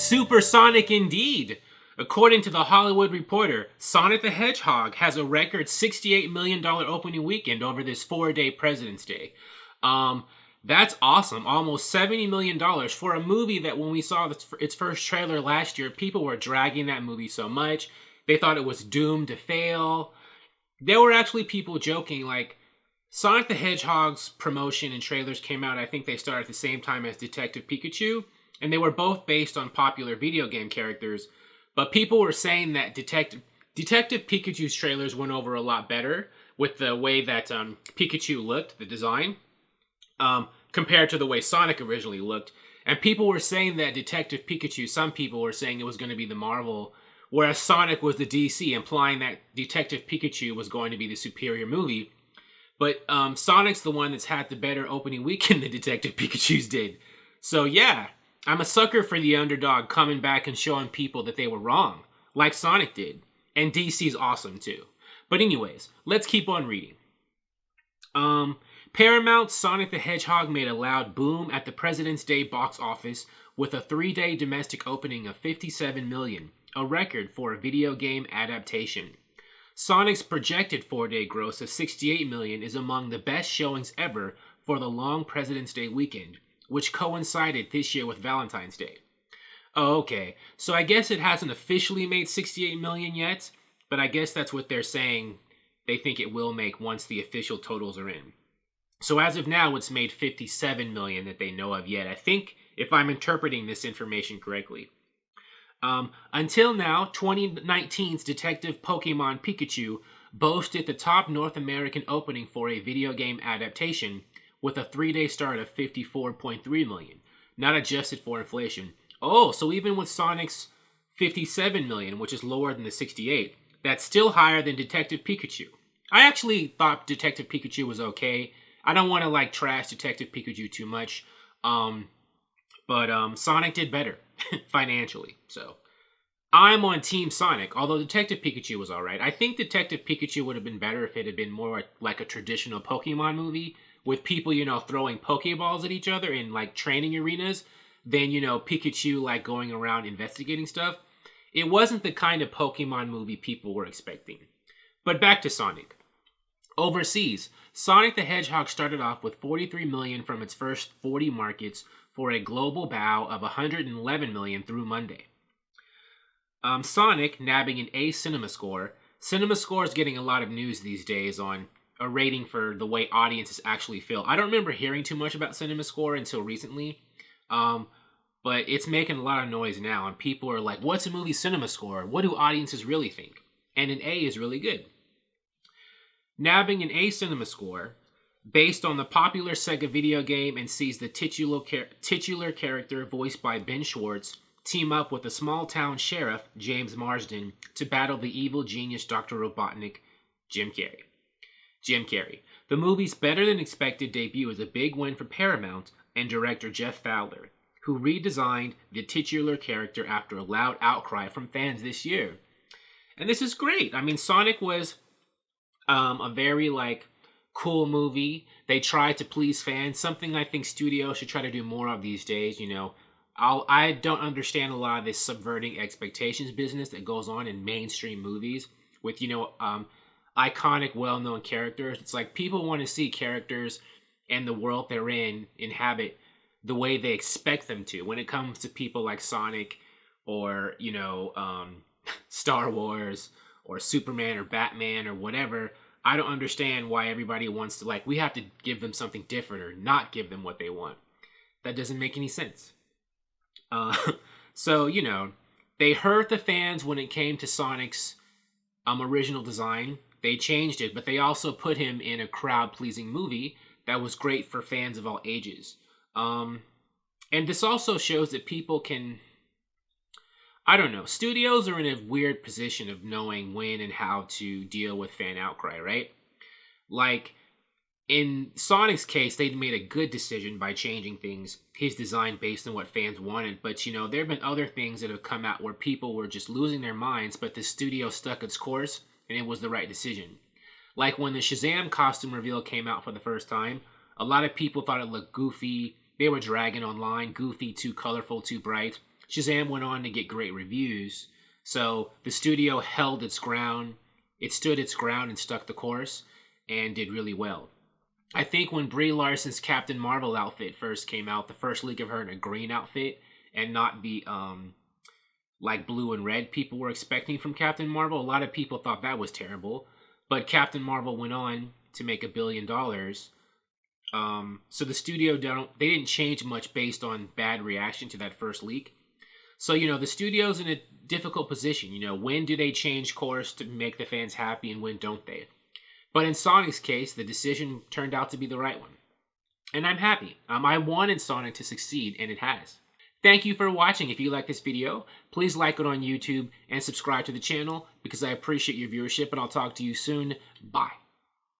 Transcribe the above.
Supersonic indeed. According to the Hollywood Reporter, Sonic the Hedgehog has a record $68 million opening weekend over this 4-day President's Day. That's awesome. Almost $70 million for a movie that when we saw its first trailer last year, people were dragging that movie so much. They thought it was doomed to fail. There were actually people joking, like, Sonic the Hedgehog's promotion and trailers came out, I think they started at the same time as Detective Pikachu, and they were both based on popular video game characters. But people were saying that Detective Pikachu's trailers went over a lot better with the way that Pikachu looked, the design, compared to the way Sonic originally looked. And people were saying that Detective Pikachu, some people were saying it was going to be the Marvel, whereas Sonic was the DC, implying that Detective Pikachu was going to be the superior movie. But Sonic's the one that's had the better opening weekend than Detective Pikachu's did. So yeah, I'm a sucker for the underdog coming back and showing people that they were wrong, like Sonic did. And DC's awesome too. But anyways, let's keep on reading. Paramount's Sonic the Hedgehog made a loud boom at the President's Day box office with a 3-day domestic opening of $57 million, a record for a video game adaptation. Sonic's projected 4-day gross of $68 million is among the best showings ever for the long President's Day weekend, which coincided this year with Valentine's Day. Oh, okay, so I guess it hasn't officially made $68 million yet, but I guess that's what they're saying they think it will make once the official totals are in. So as of now, it's made $57 million that they know of yet, I think, if I'm interpreting this information correctly. Until now, 2019's Detective Pokemon Pikachu boasted the top North American opening for a video game adaptation, with a 3-day start of $54.3 million, not adjusted for inflation. Oh, so even with Sonic's $57 million, which is lower than the 68, that's still higher than Detective Pikachu. I actually thought Detective Pikachu was okay. I don't want to trash Detective Pikachu too much, but Sonic did better financially. So I'm on Team Sonic, although Detective Pikachu was alright. I think Detective Pikachu would have been better if it had been more like a traditional Pokemon movie, with people, throwing Pokeballs at each other in, training arenas, than, Pikachu, going around investigating stuff. It wasn't the kind of Pokemon movie people were expecting. But back to Sonic. Overseas, Sonic the Hedgehog started off with $43 million from its first 40 markets for a global bow of $111 million through Monday. Sonic nabbing an A Cinema Score. Cinema Score is getting a lot of news these days on a rating for the way audiences actually feel. I don't remember hearing too much about Cinema Score until recently, but it's making a lot of noise now, and people are like, what's a movie Cinema Score? What do audiences really think? And an A is really good. Nabbing an A Cinema Score, based on the popular Sega video game, and sees the titular character voiced by Ben Schwartz team up with the small-town sheriff, James Marsden, to battle the evil genius Dr. Robotnik, Jim Carrey. The movie's better-than-expected debut is a big win for Paramount and director Jeff Fowler, who redesigned the titular character after a loud outcry from fans this year. And this is great. I mean, Sonic was a very, cool movie. They tried to please fans, something I think studios should try to do more of these days, I don't understand a lot of this subverting expectations business that goes on in mainstream movies with, iconic, well-known characters. It's like people want to see characters and the world they're in inhabit the way they expect them to. When it comes to people like Sonic or, Star Wars or Superman or Batman or whatever, I don't understand why everybody wants to, we have to give them something different or not give them what they want. That doesn't make any sense. So, they hurt the fans when it came to Sonic's original design. They changed it, but they also put him in a crowd-pleasing movie that was great for fans of all ages. And this also shows that people can... I don't know. Studios are in a weird position of knowing when and how to deal with fan outcry, right? In Sonic's case, they made a good decision by changing his design based on what fans wanted. But, there have been other things that have come out where people were just losing their minds, but the studio stuck its course, and it was the right decision. Like when the Shazam costume reveal came out for the first time, a lot of people thought it looked goofy. They were dragging online, goofy, too colorful, too bright. Shazam went on to get great reviews, so the studio held its ground. It stood its ground and stuck the course and did really well. I think when Brie Larson's Captain Marvel outfit first came out, the first leak of her in a green outfit and not the like blue and red people were expecting from Captain Marvel, a lot of people thought that was terrible. But Captain Marvel went on to make $1 billion. So the studio they didn't change much based on bad reaction to that first leak. So, the studio's in a difficult position. When do they change course to make the fans happy and when don't they? But in Sonic's case, the decision turned out to be the right one. And I'm happy. I wanted Sonic to succeed, and it has. Thank you for watching. If you like this video, please like it on YouTube and subscribe to the channel because I appreciate your viewership, and I'll talk to you soon. Bye.